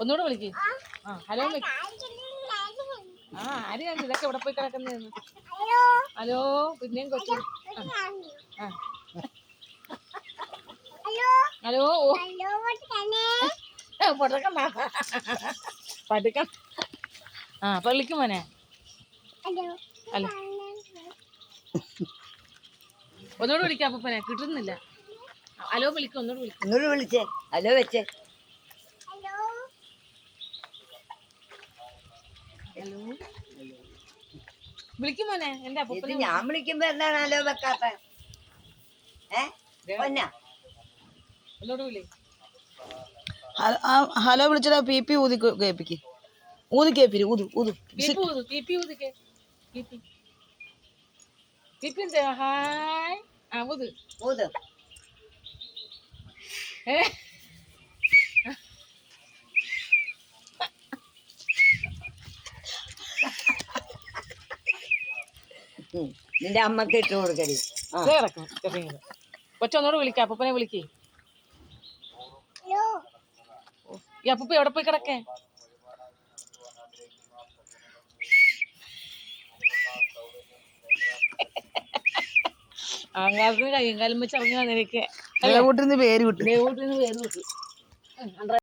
ഒന്നുകൂടെ വിളിക്ക്. ആ ഹലോ വിളിക്ക്. ആ ആര് കണ്ടു ഇതൊക്കെ ഇവിടെ പോയി കിടക്കുന്നതെന്ന്. ഹലോ പിന്നെയും കൊച്ചു. ആ ഹലോ പടക്കണ്ട പടുക്ക. ആ അപ്പൊ വിളിക്കും മോനെ. ഹലോ ഒന്നുകൂടെ വിളിക്കാം അപ്പനെ കിട്ടുന്നില്ല. ഹലോ വിളിക്കും ഒന്നുകൂടെ വിളിക്കും. ഒന്നുകൂടെ വിളിച്ചേ. ഹലോ വെച്ചേ. ഹലോ വിളിക്കും മോനെ. എന്റെ ഇത് അപ്പനെ ഞാൻ വിളിക്കുമ്പോ എന്താണ് ഹലോ വെക്കാത്ത? ഒന്നുകൂടെ വിളി. ഹലോ വിളിച്ചടാ. പി പി ഊതി കേപ്പിക്ക്. ഊതി കേപ്പിരി. ഊതു ഊതു ഹായ്. ആ ഊത് ഊത്. ഏ നിന്റെ അമ്മക്ക് ഇട്ട് കൊടുക്കടി. കിടക്കും കൊച്ചൊന്നോട് വിളിക്കാം. അപ്പനെ വിളിക്കേ. ഈ അപ്പൂപ്പ എവിടെ പോയി കിടക്കേ? ആങ്കാലത്തിന് കയ്യും കാലം വെച്ച് ഇറങ്ങി വന്നിരിക്കേ. ദേവൂട്ടിന്ന് പേര് വിട്ടു. ദേവൂട്ടിന്ന് പേര് വിട്ടു.